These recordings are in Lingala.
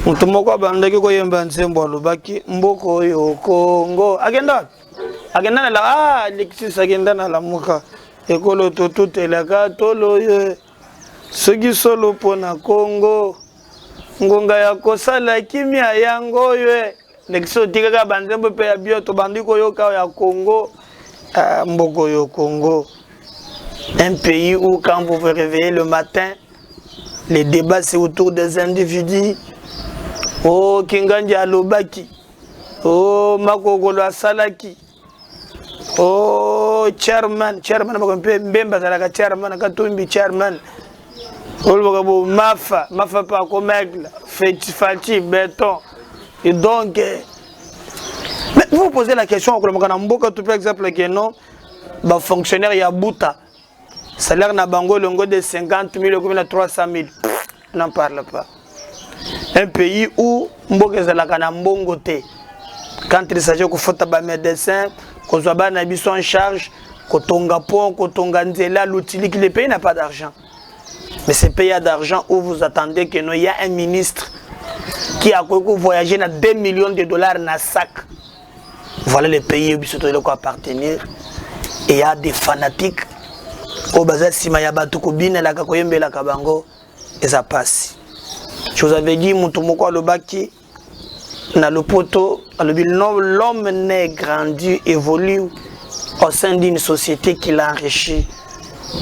Mutumoko abandaki koyemba nsembo alobaki mboko yo Congo agenda na la Alexis agenda na lamuka ekolo totutelaka tolo ye soki solo pona Congo ngonga ya kosala kimia yango ye Alexis tikaka banzembo pe ya bio to bandiko yoka ya Congo mboko yo Congo, un pays où quand vous vous réveillez le matin les débats c'est autour des individus. Oh Kinganja alobaki, oh Makogolo asalaki, oh chairman bakompe mbemba zalaka chairman katumbi chairman, oh mafa pa komègle fati béton et donc mais vous posez la question pour par exemple que non ba fonctionnaire ya buta salaire na bango longo de 50 000 comme na 300 000 n'en parle pas. Un pays où quand il s'agit de faire des médecins, qu'on soit en charge, kotonga pont, kotonga nzela, l'utilité, le pays n'a pas d'argent. Mais ce pays a d'argent où vous attendez qu'il y a un ministre qui a voyagé à 2 millions de dollars dans sac. Voilà le pays où il doit appartenir. Et il y a des fanatiques. Au bazar, si Mayabatu Kobine, la Kakoyembe, la Kabango, et ça passe. Je vous avais dit, Moutoumoko Alobaki, dans le poteau, l'homme n'est grandi, évolue au sein d'une société qui l'enrichit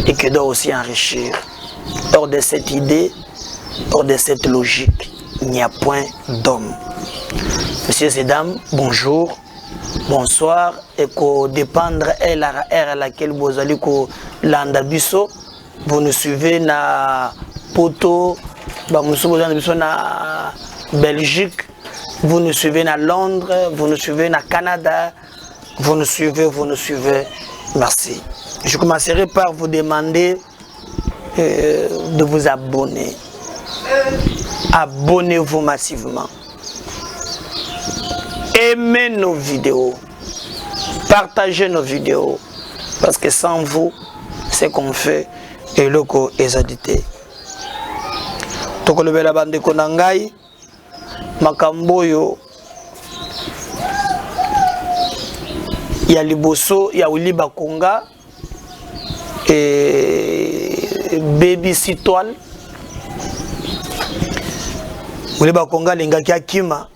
et qui doit aussi enrichir. Hors de cette idée, hors de cette logique, il n'y a point d'homme. Messieurs et dames, bonjour, bonsoir, et qu'au dépendre et la ère à laquelle vous allez l'andabiso, vous nous suivez dans poteau. Nous sommes en Belgique, vous nous suivez à Londres, vous nous suivez à Canada, vous nous suivez, merci. Je commencerai par vous demander de vous abonner. Abonnez-vous massivement. Aimez nos vidéos, partagez nos vidéos, parce que sans vous, ce qu'on fait est loco et adité. Tokolobela bande konangai makamboyo ya liboso ya Willy Bakonga et baby Citoile Willy Bakonga lingaki akima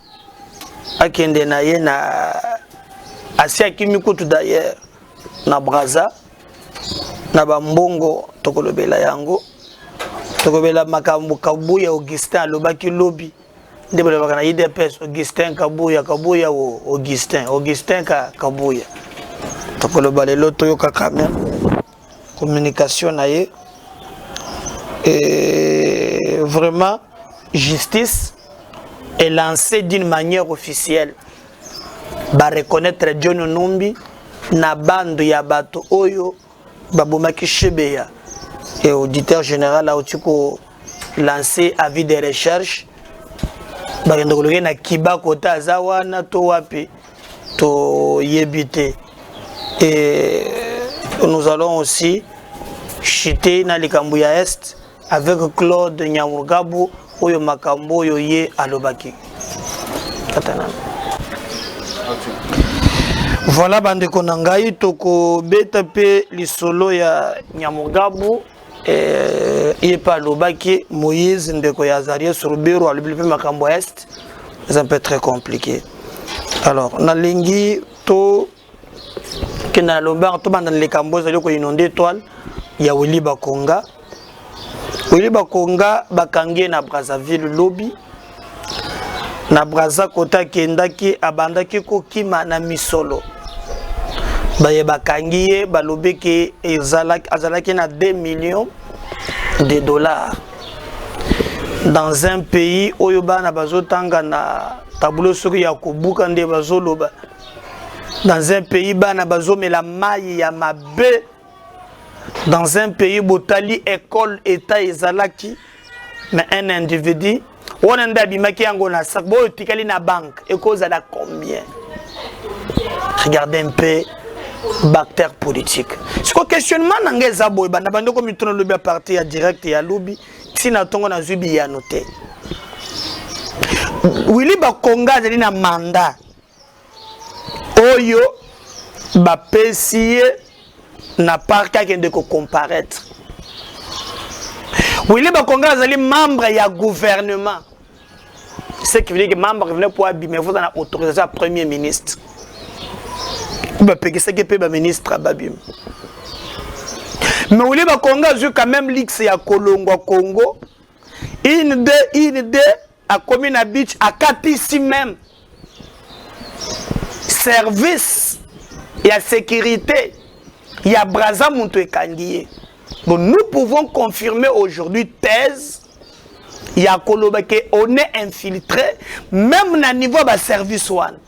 akende na ye na asi akimi kutu d'ailleurs na Braza na bambongo tokolobela yango. Tokobela makambo Kabuya Augustin alobaki lobby ndebele bakana IDPS Augustin Kabuya Augustin Kabuya tokoloba lelo toyoka quand même communication naie et vraiment justice est lancée d'une manière officielle ba reconnaître John Numbi na bando ya bato oyo babomaki Shebeya. Et auditeur général a aussi lancé avis de recherche. Na kiba kota zawana to wapi to yebite. Et nous allons aussi chiter na Likambuya Est avec Claude Nyamurgabu oyo makambo yo ye alobaki. Voilà bande konangai toko beta pe lisolo ya Nyamurgabu. Il pas l'obaki Moïse ndeko ya Zaria sur bureau à l'Ublipe Makambo Est, c'est un peu très compliqué. Alors na lingi to kena loba to banda le kambo za ko inondé étoile ya Willy Bakonga bakangie na Brazzaville lobby na Brazza kota kendaki abandaki ko kima na misolo. Baye bakangie balobeke azalaki na 2 millions de dollars dans un pays oyoba na bazotanga na tableau soki ya kobuka nde bazoloba dans un pays bana bazomela mai ya mabe dans un pays botali école état ezalaki mais un individu on a bimaki yango na sac boyo tikali na banque et cause à la combien regardez un peu Bactère politique. Ce que questionnement n'a zabo banda bando comme tourne lobby à partir direct ya lobby tina tongo na zubi ya noté. Willy Bakonga zali na mandat. Oyo ba pesier na parka qui de comparaître. Willy Bakonga zali membre ya gouvernement. Ce qui veut dire que membre venait pour abîmer vous en autorisation à premier ministre. Bah pégué c'est que peut ministre à babim. Mais Willy Bakonga a quand même l'X ya Kolongo Congo. Une de à commune à beach à 4 ici même. Service, il y a sécurité, il y a Braza Muntu et Kandié. Bon, nous pouvons confirmer aujourd'hui thèse, il y a Koloba qu'on est infiltré, même à niveau de service one.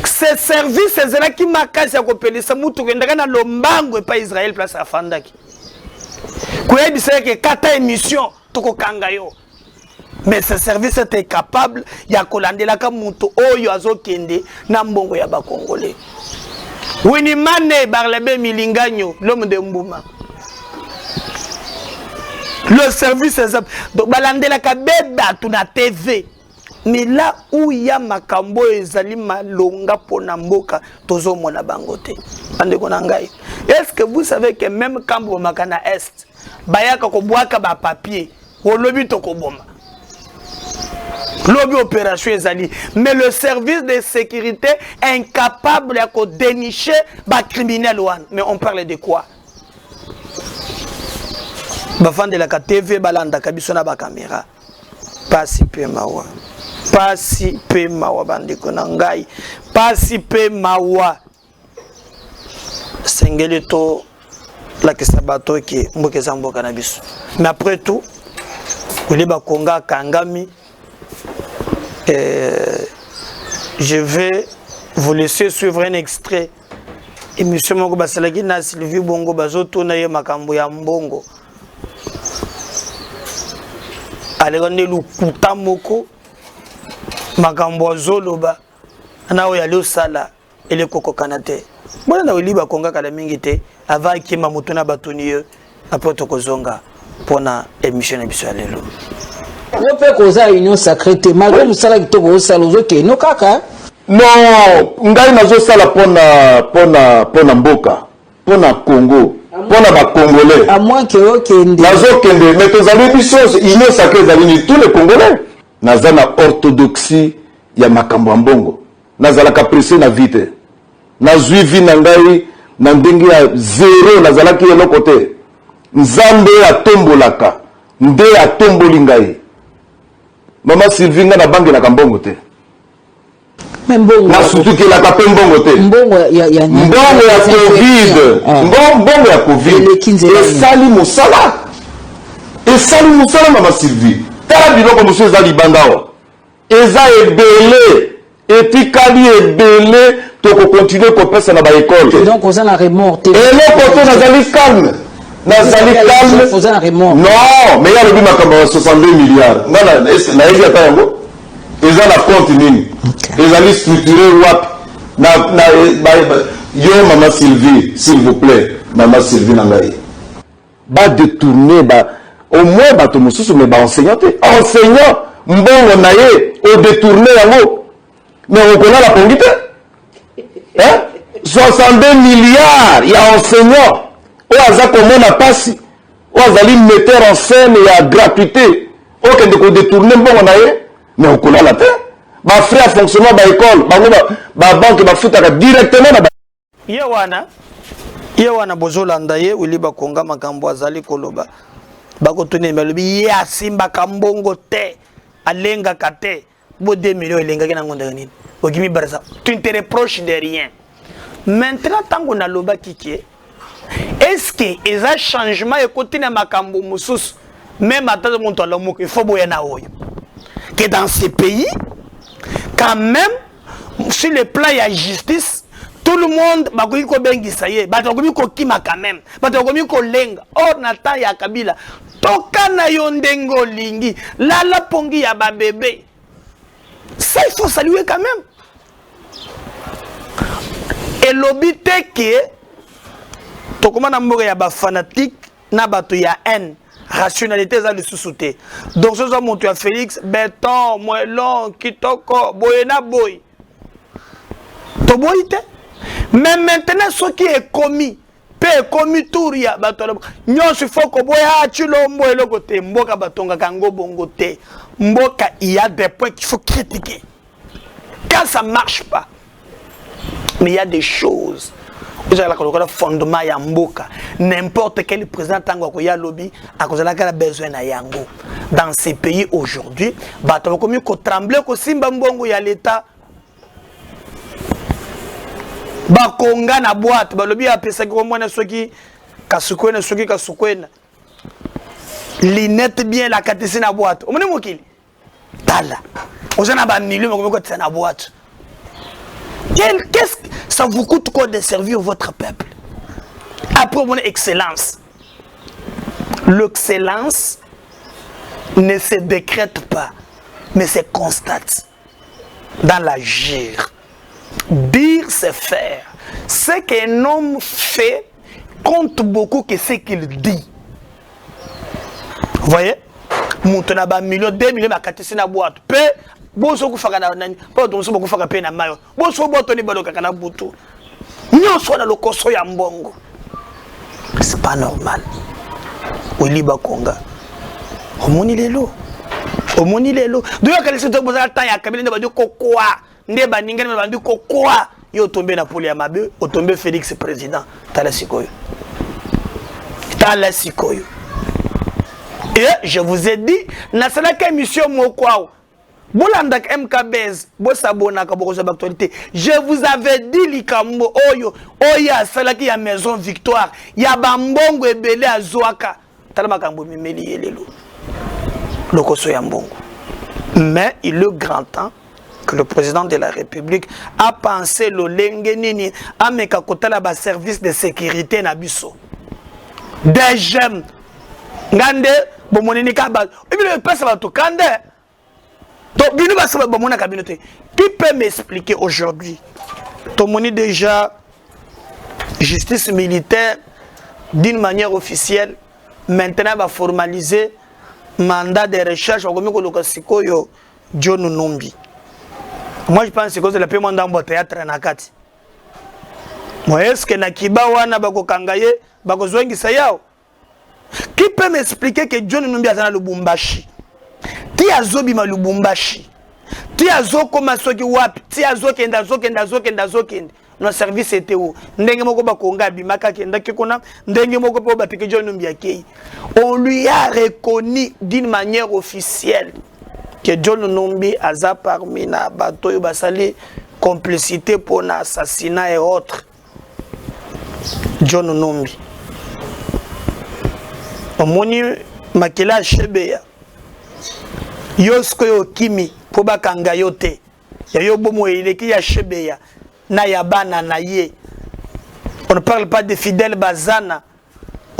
Ces services, c'est là qui m'a cassé à copier, ça m'a tout dans l'ombango et pas Israël place à Fandaki. Quoi, c'est que 4 émissions, tout kangayo. Mais ce service était capable, il y a Kolandela Kamuto, Oyo Azokende, Nambongo Yaba Congolais. Winimane Barlebe Milinganyo, l'homme de Mbouma. Le service est. Donc, Balandela Kabeba, tu na TV. Mais là où il y a Makambo et Zalima Longa Ponamboka, Tozo Mona Bangote. Est-ce que vous savez que même Kambo Makana Est, Bayaka Koboaka ba papier, ou lobby Tokoboma? Lobby opération Ezali, mais le service de sécurité est incapable de dénicher les criminels. Mais on parle de quoi? Bafan de la TV balanda kabisona ba caméra. Pas si peu mawa. Pas si peu mawa bandeko nangai. Pas si peu mawa. Sengeli to la kesabato ki mboke zambo cannabis. Mais après tout, Willy Bakonga Kangami. Je vais vous laisser suivre un extrait. Et M. Mongo Basalaki na Sylvie Bongo Bazoto na ye makambo ya mbongo. Alekone lukuta moko makambo zoloba na o yalo sala ele koko kanate. Bona na Willy Bakonga kala mingi te avant ki mamuto na batoni après tokozonga pona émission na biso lelo. On peut causer union sacrée, malgré le salaire qui est au salon, non, kaka. Non, ngai nazo sala pona mboka, pona Congo, pona ba Congolais. À moins que okende. Nazo kende, mais tes amis bisos, union sacrée zalini tous les Congolais. Nazana orthodoxie ya makambo mbongo. Nazala capricé na vite. Nazui vi na ngai na ndenge ya zéro nazala ki yelo côté. Nzambe atombolaka, nde atomboli ngai. Maman Sylvie na banque na kambongo te. Même bongo. Na surtout que la kapé mbongo te. Mbongo ya Covid. Mbongo ya Covid. Et sali musala. Et sali musala maman Sylvie. Tala biloko monsieur Zali Bandao. Eza ebele. Etikali ebele to ko continuer ko pesa na ba école. Donc on a la remorte. Et là pourtant nazali calme. Nazali calme. Non, mais il y a le bimakambo 62 milliards. Na ezi ata yango. Eza na compte nini. Ezali structuré wap. Yo maman Sylvie, s'il vous plaît, maman Sylvie nangai. Ba détourner au moins ba to mususu mais ba enseignant. Enseignant mbongo na ye au détourner yango. Mais on connaît la pongite. Hein? 62 milliards, il y a enseignant. Oaza komona pasi oazali metteur en scène ya gratuité okende ko détourner mbongo na ye mais okola la te ba frais à fonctionnement ba école ba banque ba futaka directement na yewana bozolanda ye Willy Bakonga makambo azali koloba bakotune melobi ya simba kambongo te alenga kate bo 2 millions elenga kena ngonda nini okimi barasa tu ne te reproches de rien maintenant tango na loba kiki. Est-ce que les changements et côté de Makambo Moussous, même à tout le monde, il faut que dans ces pays, quand même, sur le plan de la justice, tout le monde va dire que ça y est, va dire que quand même, va dire que lenga. Or, Nathan ya Kabila, toka na yondengo lingi, la pongi ya ba bébé. Ça, il faut saluer quand même. et l'obité que tokoma na mboka ya ba fanatique na bato ya haine rationalité za le sous-souté donc ce soit montu à Félix béton moellon kitoko boyena boy to boyite mais maintenant ce qui est commis pe commis touria bato nyonso faut ko boya chilombo eloko te mboka batonga kango bongo te mboka il y a des points qu'il faut critiquer quand ça marche pas mais il y a des choses vous avez le fondement ya mboka n'importe quel président tango ko ya lobby a cause la besoin na yango dans ces pays aujourd'hui bato comme ko trembler ko simba mbongo ya l'état ba konga na boîte ba lobby a pesa ko mwana soki kasukwena linette bien la katisi na boîte omoni mokili tala ozana ba millions ko ko tsana boîte. Qu'est-ce que ça vous coûte quoi de servir votre peuple? Après mon excellence. L'excellence ne se décrète pas, mais se constate dans l'agir. Dire, c'est faire. Ce qu'un homme fait compte beaucoup que ce qu'il dit. Vous voyez? Montana ba million, 2 millions, ma katisi na boîte. Boso kufaka na nani pa donso bokufaka pe na mayo boso boto ni baloka kana butu nyonso na lokoso ya mbongo c'est pas normal Willy Bakonga omoni lelo doyo kale seto boza ta ya kabila nde badi kokwa nde baninga nde badi kokwa yo tombe na pole ya mabe o tombe Félix président tala sikoyo et je vous ai dit na sala ka émission mokwao Bolandak MKBZ, Bossabona Kabokosa d'actualité. Je vous avais dit likambo oyo, oya salaki ya maison Victoire, ya bambongo ebele azoaka. Talama kambo mimeli yelelo. Lokoso ya mbongo. Mais il est grand temps que le président de la République a pensé le lengenini ameka kotala ba service de sécurité na biso. Des jeunes. Ngande bomonini ka ba. Ebile pesa ba to kande. Donc, qui peut m'expliquer aujourd'hui? Tomoni déjà justice militaire d'une manière officielle. Maintenant, va formaliser mandat de recherche. John Numbi. Moi, je pense que c'est le paiement dans le théâtre. Moi, est-ce que Nakiba wana bako kangaye bako zwengi sayao? Qui peut m'expliquer que John Numbi a dans le Bumbashi? Ti azobi ma Lubumbashi. Ti azoko masoki wapi. Ti azoke kenda. Nos service était où? Ndenge moko ba konga bimaka kenda kekona. Ndenge moko po batike John Numbi akei. On lui a reconnu d'une manière officielle que John Numbi a parmi na bato yo basali complicité pour l'assassinat et autres. John Numbi. Omoni makila shebeya. Yosko yo kimi po bakanga yote ya yo bomo eleki ya shebeya na yabana na ye. On ne parle pas de fidèles bazana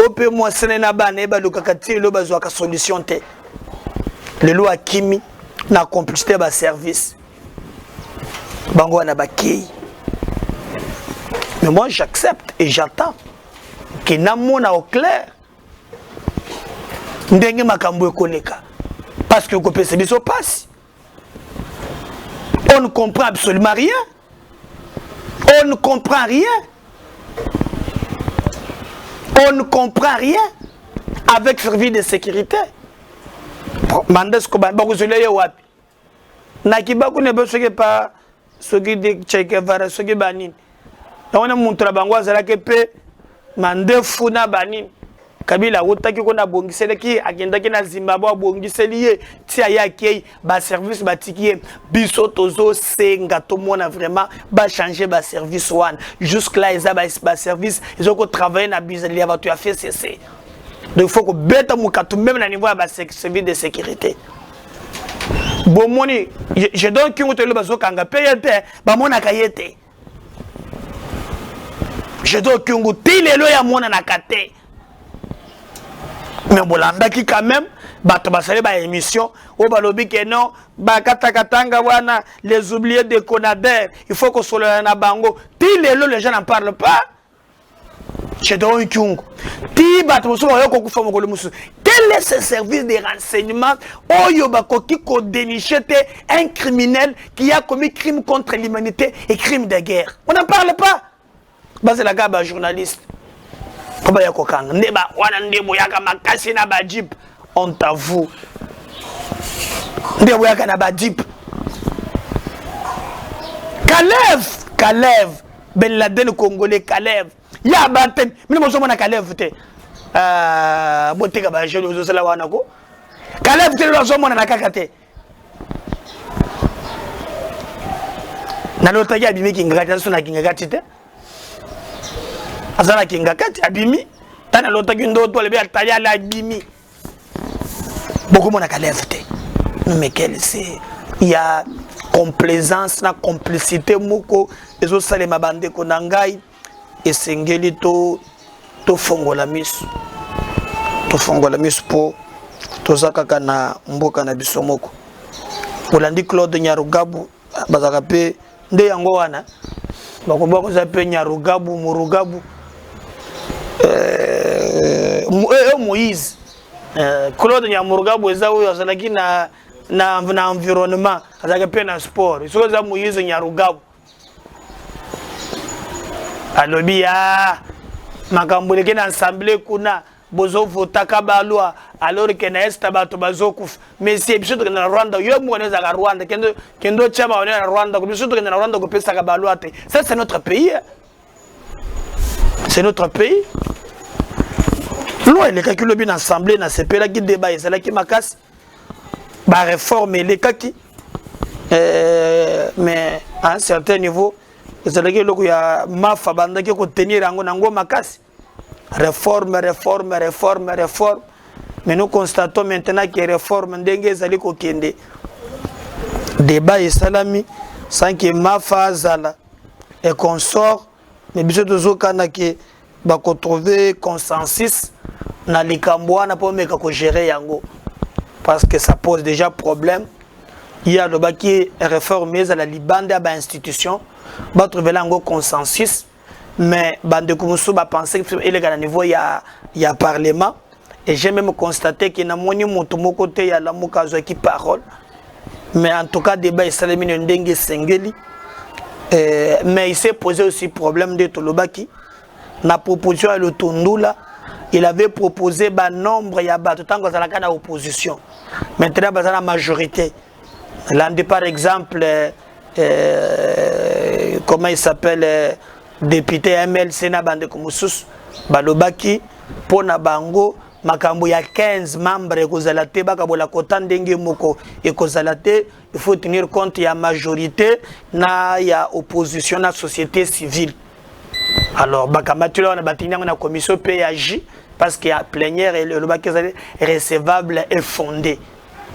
ope mo sene na bana eba lokakati lo bazwa ka solution te le loi kimi na complicité ba service bango na bakei. Mais moi j'accepte et j'attends que namona au clair ndenge makambo ekoleka. Parce que le passe. On ne comprend absolument rien. On ne comprend rien. On ne comprend rien avec service de sécurité. Mandas ko ba ko zele yo wapi. Na kibaku ne besoin pas ce qui de checker vara ce qui banine. On a montré bango azala ke pe mande funa banine. Kabila wotaki ko na bongisele ki akendaki na Zimbabwe bongiseli ye ti ayaki ba service batiki biso tozo senga to mona vraiment ba changer ba service one jusque là ils ba service ils ont travailler na bizali ya batu ya fait cesser. Donc il faut que beta mukatu même na niveau ba service de sécurité. Bon moni je donne ki ngotelo bazo kanga payete ba mona kayete. Je donne ki ngotile lo ya mona na kate. Mais Bolanda qui quand même bato basale ba émission o balobi que non bakatakatanga wana les oubliés de Conader il faut que solo na bango ti lelo les gens n'en parlent pas chez Don Kyungu ti bato so ba ko kufa mokolo musu quel est ce service de renseignement oyo bakoki ko dénicher un criminel qui a commis crime contre l'humanité et crime de guerre on n'en parle pas base la gaba journaliste Koba ya kokanga ndeba wana ndebo yaka makasi na bajip on t'avoue ndebo yaka na bajip Kalev Ben Laden congolais Kalev ya baten mimi mo mona Kalev te boteka ba jeune ozo sala wana ko Kalev te lo mona na kakate na lota ya bimi kingaka sona kingaka te azala kingakati abimi tana lota kindo to le bia taya la abimi beaucoup mon Kalev te mais quel c'est il y a complaisance na complicité moko ezo sale mabande ko nangai esengeli to fongola misu po tozaka kana mboka na biso moko Olandi Claude Nyarugabu bazaka pe nde yango wana bakoba ko zape Nyarugabu Murugabu Moïse Claude Nyamurugabu eza oyo azalaki na environnement azalaki pe na sport iso za Moïse Nyarugabu alobi ya makambo leke na assemblée kuna bozo votaka balwa alors que na esta bato bazokuf mais si biso to na Rwanda yo mo neza ka Rwanda kendo chama on na Rwanda ko biso to na Rwanda ko pesa ka balwa te ça c'est notre pays loi les calculs bien assemblée na sepela qui débat et c'est là qui makasi ba réforme les kaki mais à un certain niveau c'est là que le ya mafa banda ki ko tenir ango nango makasi réforme mais nous constatons maintenant que réforme ndenge zali ko kende débat et salami sans que mafa zala et consort mais biso tozo kana ke ba ko trouver consensus na likambo na po meka ko gérer yango parce que ça pose déjà problème. Il y a le baki réformé à la libande à institution ba trouver là un consensus mais bande kumusu ba penser que il est à niveau il y a parlement et j'ai même constaté qu'il y a moni moto moko te ya la mukazo qui parole mais en tout cas débat est salami ndenge sengeli mais il s'est posé aussi problème de Tolobaki na proposition à l'Otondula il avait proposé un nombre ya bato tango za la opposition maintenant ba la majorité là par exemple comment il s'appelle député MLC na bande kumusus balobaki pona bango makambo ya 15 membres ekozala te bakabola kota ndenge moko ekozala te il faut tenir compte ya majorité na ya opposition na société civile alors bakamatula na batinyango na commission PAJ parce qu'il y a plénière et le bac recevable et fondé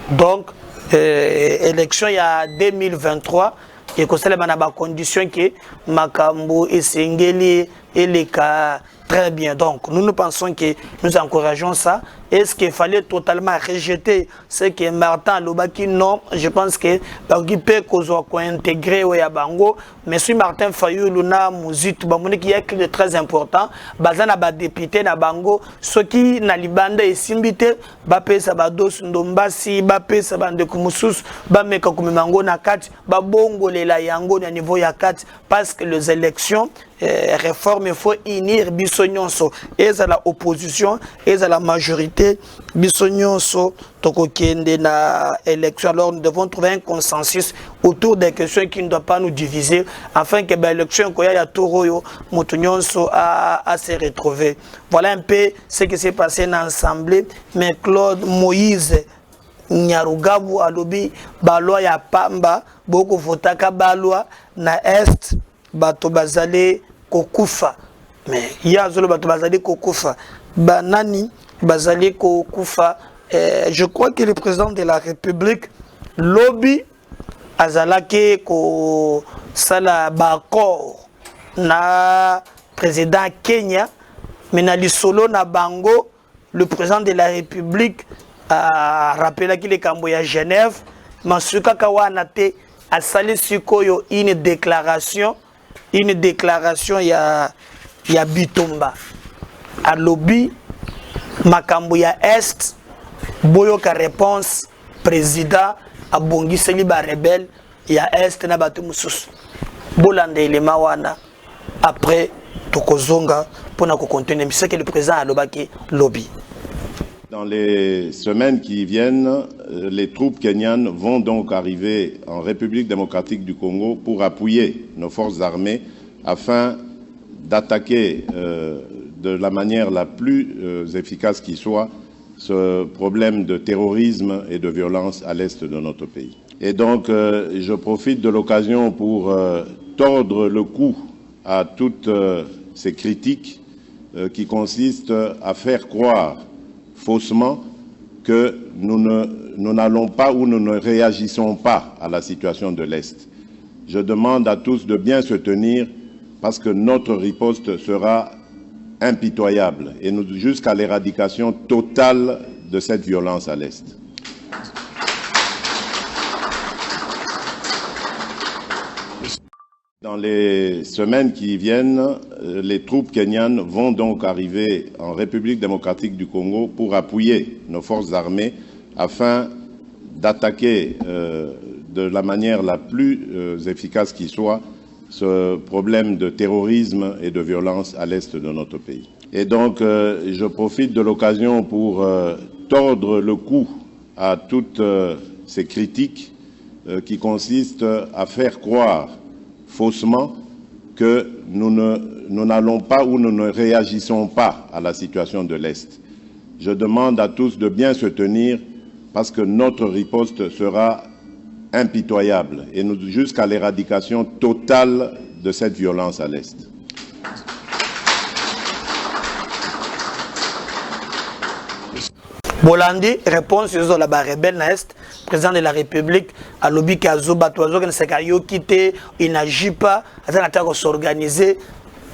donc élection il y a 2023 et que cela na ba condition que makambo esengeli et les cas très bien donc nous pensons que nous encourageons ça. Est-ce qu'il fallait totalement rejeter ce que Martin Lobaki non je pense que qui peut qu'on intégrer au Yabango mais si Martin Fayulu na muzit bamoni qui est de très important bazana ba député na bango ce qui na libanda et simbité ba pesa ba dos ndombasi ba pesa bande kumusus ba meka kumimango na kati ba bongo lela yango na niveau ya kati parce que les élections réforme il faut unir bisonyonso et à la opposition et à la majorité bisonyonso toko kende na élection alors nous devons trouver un consensus autour des questions qui ne doivent pas nous diviser afin que l'élection koya ya toroyo motunyonso à se retrouver. Voilà un peu ce qui s'est passé dans l'assemblée mais Claude Moïse Nyarugabu alobi balwa ya pamba boko votaka balwa na est bato bazali kokufa mais ya zolo bato bazali kokufa banani bazali kokufa je crois que le président de la République lobby azalaki ko sala bakor na président Kenya mais na lisolo na bango le président de la République rappelaki les kambo ya Genève masuka kawana te asali sikoyo une déclaration ya Bitomba à lobby makambo ya Est boyoka réponse président abongiseli ba rebelle ya Est na batu mususu bolanda elema wana après tokozonga pona ko contenir c'est que le président alobaki lobby. Dans les semaines qui viennent, les troupes kenyanes vont donc arriver en République démocratique du Congo pour appuyer nos forces armées afin d'attaquer de la manière la plus efficace qui soit ce problème de terrorisme et de violence à l'est de notre pays. Et donc, je profite de l'occasion pour tordre le cou à toutes ces critiques qui consistent à faire croire faussement que nous n'allons pas ou nous ne réagissons pas à la situation de l'Est. Je demande à tous de bien se tenir parce que notre riposte sera impitoyable et jusqu'à l'éradication totale de cette violence à l'Est. Dans les semaines qui viennent, les troupes kenyanes vont donc arriver en République démocratique du Congo pour appuyer nos forces armées afin d'attaquer de la manière la plus efficace qui soit ce problème de terrorisme et de violence à l'est de notre pays. Et donc, je profite de l'occasion pour tordre le cou à toutes ces critiques qui consistent à faire croire faussement que nous n'allons pas ou nous ne réagissons pas à la situation de l'Est. Je demande à tous de bien se tenir parce que notre riposte sera impitoyable et jusqu'à l'éradication totale de cette violence à l'Est. Bolandi, réponse aux la rebelle na Est, président de la République, à lobby Kazo Batoazo, qui ne s'est quitté, il n'agit pas, il a s'organiser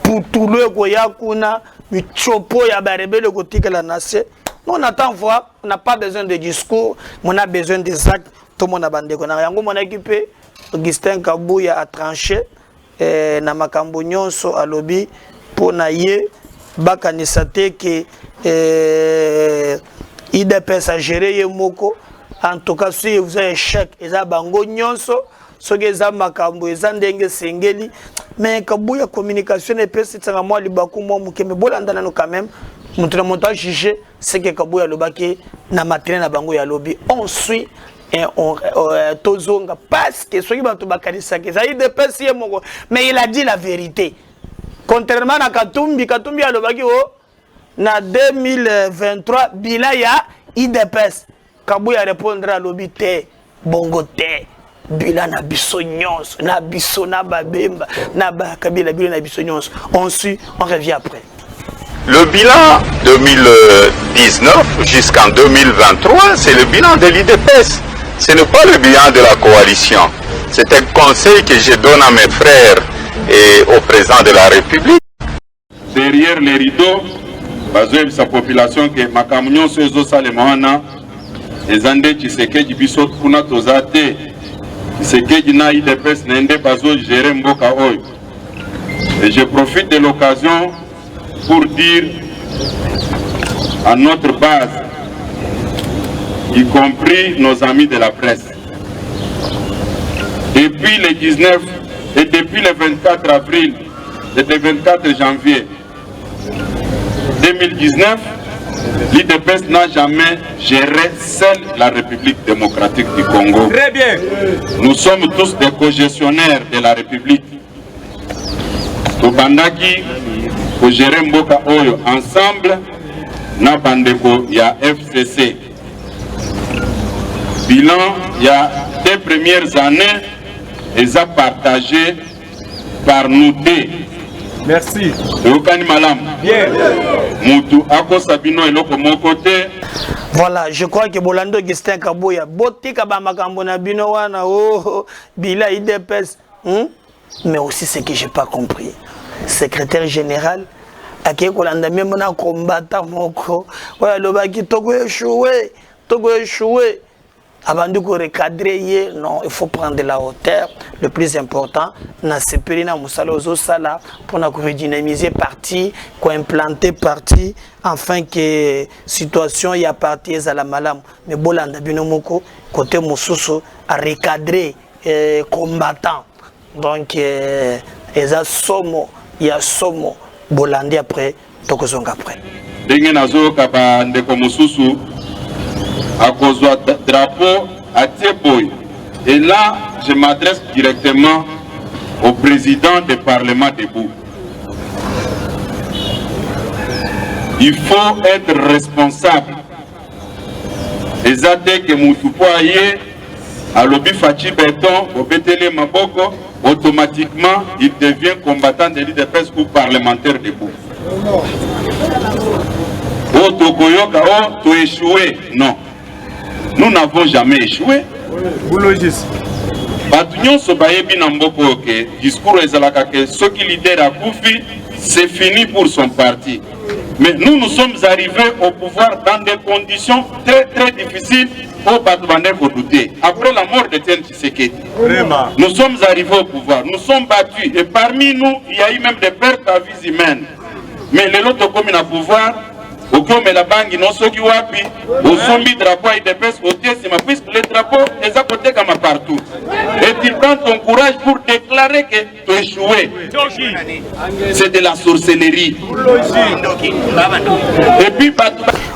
pour tout le Goyakuna, le chopo ya ba rebelle le côté que la nation. On attend voir, on n'a pas besoin de discours, on a besoin des actes. Tout le monde a bandé. On a rien mon équipé, Augustin Kabouya a tranché, na makambo nyonso à lobby pour naie bakanisate que IDPS a géré Yemoko. En tout cas, si vous avez échec, ils ont bango nyonso, ce que ils ont makambo, ils ont dengue singeli, mais Kabouya communication et puis c'est ça moi libaku moi mukeme bolanda nano quand même. Montre montage jugé, c'est que Kabouya lobaki na matériel na bango ya lobby. On suit et on tozonga parce que ceux qui vont tout bakanisa que ça IDPS Yemoko, mais il a dit la vérité. Contrairement à Katumbi a lobaki oh na 2023 bilaya IDPS Kabouya répondra à lobby te bongo te bila na biso nyonso na biso na babemba na ba kabila bila na biso nyonso on suit on revient après. Le bilan 2019 jusqu'en 2023 c'est le bilan de l'IDPS, ce n'est pas le bilan de la coalition, c'est un conseil que je donne à mes frères et au président de la République. Derrière les rideaux bazoe sa population que makamunyo sozo salemana ezande Tshisekedi biso kuna tozate Tshisekedi na IDPS nende bazo gérer mboka oyo. Et je profite de l'occasion pour dire à notre base, y compris nos amis de la presse, depuis le 19 et depuis le 24 avril et le 24 janvier 2019, l'IDPS n'a jamais géré seule la République démocratique du Congo. Très bien. Nous sommes tous des co-gestionnaires de la République. Tobandaki, pour gérer Mboka Oyo ensemble, na bandeko ya FCC. Bilan, il y a des premières années, ils ont partagé par nous deux. Merci. Bien. Voilà, je crois que Bolando Augustin Kabouya, Botika Bamakambo na bino wana oh bila IDPS, mais aussi ce que j'ai pas compris. Secrétaire général Ake Kolanda même na combattant moko. Ouais, le baki toko échoué. Togo échoué. Avant de recadrer, non, il faut prendre de la hauteur. Le plus important, pour redynamiser parti, pour implanter parti, afin que la situation y a parti à la malam. Mais Bolanda Binomoko, côté Moussoussou, à recadrer combattant. Donc, il y a Somo, Bolandi après, Tokozong après. À cause du drapeau à Tieboy. Et là, je m'adresse directement au président du Parlement debout. Il faut être responsable. Et ça, dès que Moutoupoye, à l'Obi Fachi Béton, au Bétélé Maboko, automatiquement, il devient combattant de l'IDPS ou parlementaire debout. Oh, Tokoyoka, oh, tu échoué. Non. Nous n'avons jamais échoué. Discours ceux qui lidèrent à Koufi, c'est fini pour son parti. Mais nous sommes arrivés au pouvoir dans des conditions très très difficiles au Batoubané Kodouté. Après la mort de Tien Tshisekedi, nous sommes arrivés au pouvoir, nous sommes battus. Et parmi nous, il y a eu même des pertes à vie humaine. Mais les autres communes à pouvoir, mais la banque non ceux qui wapi au sombi drapeau et des pèses au tiers puisque les drapeaux les à côté comme partout et tu prends ton courage pour déclarer que tu es échoué. C'est de la sorcellerie. Et puis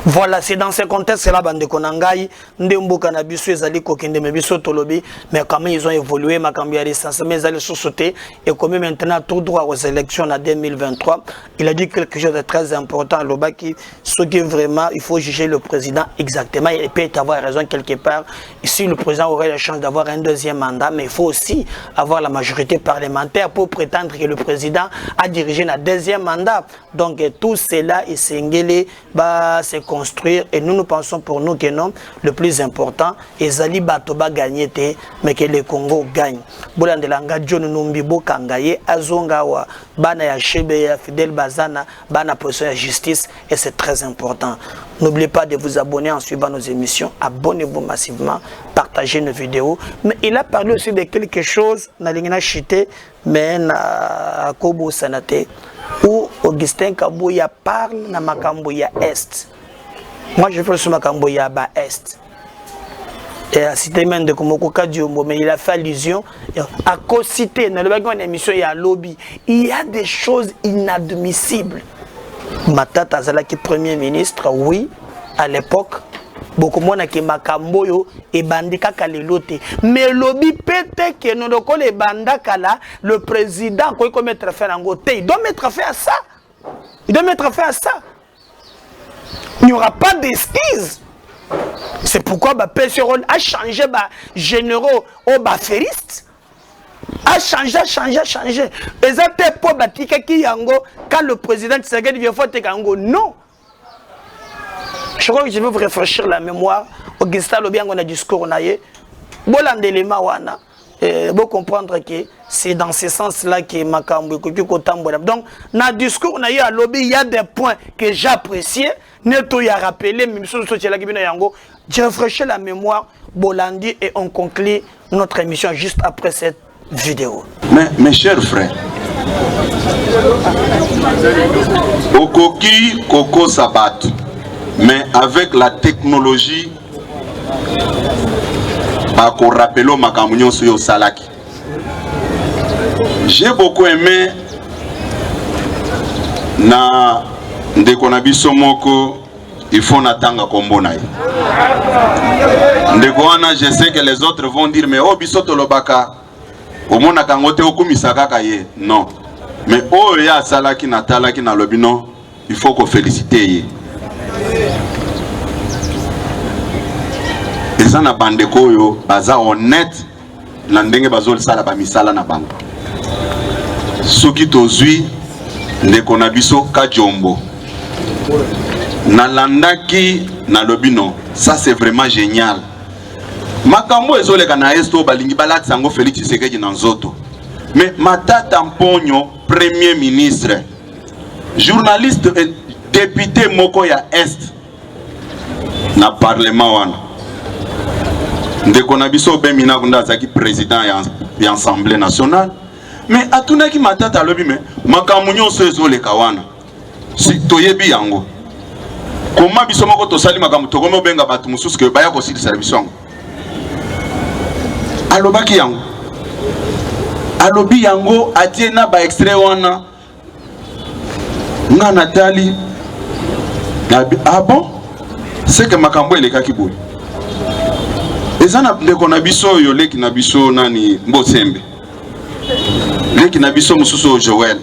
voilà, c'est dans ce contexte là bande konangai ndembo kanabiso ezali kokende mebiso tolobi mais comment ils ont évolué ma cambia recensement ezali sauté et comme maintenant tout droit aux élections en 2023 il a dit quelque chose de très important Lobaki ce qui vraiment il faut juger le président exactement il peut avoir raison quelque part ici le président aurait la chance d'avoir un deuxième mandat mais il faut aussi avoir la majorité parlementaire pour prétendre que le président a dirigé un deuxième mandat donc tout cela est singélé bah c'est construire et nous pensons pour nous que non le plus important est Zali Batoba gagner mais que le Congo gagne Bolandelanga John Numbibo Kangaye Azongawa Bana ya Chebe ya Fidel Bazana Bana position de justice et c'est très important. N'oubliez pas de vous abonner en suivant nos émissions, abonnez-vous massivement, partagez nos vidéos. Mais il a parlé aussi de quelque chose na lingina chité mais na Kobo Sanate où Augustin Kabouya parle na Makamboya Est. Moi, je fais ce Makamboya Bas Est. Et à cité même de Komoko Kadiombo, mais il a fait allusion à co-citer dans une émission, il y a lobby. Il y a des choses inadmissibles. Matata Zalaki, Premier ministre, oui, à l'époque, beaucoup moins que Makamboyo et Bandika Kalelote. Mais lobby peut-être que nous avons les Bandakala, le président, quoi qu'on mettre fin en côté, il doit mettre fin à ça. Il doit mettre fin à ça. Il n'y aura pas d'esquisse. C'est pourquoi Pesseron a changé généraux au bafériste. A changé. Et ça c'est pour Batika Kiyango quand le président Tshisekedi vient faire Tekango. Non. Je crois que je vais vous réfléchir la mémoire. Augustin Lobiango a discours naïe. Bolandelema wana. Vous comprendre que c'est dans ce sens-là que Makambo donc, dans le discours, à lobby, il y a des points que j'apprécie. Neto y a rappelé, j'ai rafraîchi la mémoire, Bolandi, et on conclut notre émission juste après cette vidéo. Mais mes chers frères, Okoki, Koko Sabat, mais avec la technologie, j'ai beaucoup aimé na ndeko na biso moko il faut natanga kombo na ye ndeko wana je sais que les autres vont dire mais oh biso tolobaka omona kango te okumisaka ka ye non mais oh ya salaki na talaki na lobino il faut ko féliciter ye eza na bandeko oyo baza honnête na ndenge bazolisala bamisala na bango soki tozwi ndeko na biso Kadiombo nalandaki na lobino ça c'est vraiment génial makambo ezoleka na esto balingi balatisa ngo Félix Tshisekedi na nzoto mais Matata Mponyo premier ministre journaliste et député moko ya Est na parlement wana ndeko na biso bemina kunda azaki président ya Assemblée nationale mais atunaki matata alobi me makambo nyonso ezoleka wana si toyebi yango koma biso moko tosali makambo tokomi obenga bato mosusu ke baya kosilisa biso yango alobaki yango alobi yango atie na ba extrait wana nga natali ah bon c'est que makambo elekaki boye eza na ndeko na biso oyo leki na biso nani Mbosembe leki na biso mosusu Joël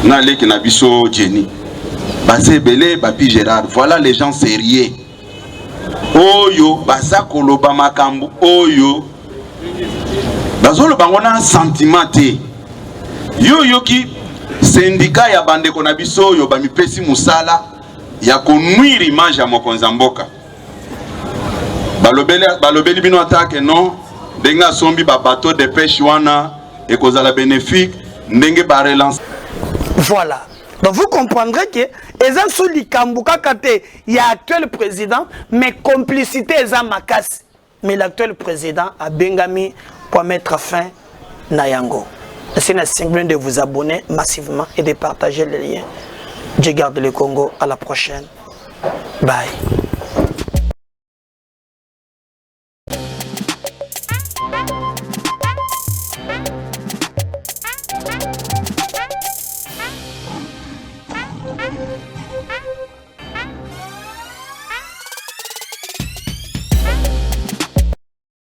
na leki na biso Jenny Bazebele Bapi Gérard, voilà les gens sérieux oyo baza koloba makambo oyo bazolo bangona sentiment te yo ki syndicat ya bandeko na biso oyo bamipesi musala ya konuire image ya mokonzi mboka balobeli bino atake non denga sombi ba bateau de pêche wana et kozala bénéfique ndenge ba relance. Voilà. Donc vous comprendrez que eza sous likambuka kate ya actuel président mais complicité eza makasi mais l'actuel président a bengami pour mettre fin na yango. C'est nécessaire de vous abonner massivement et de partager les liens. Je garde le Congo, à la prochaine. Bye.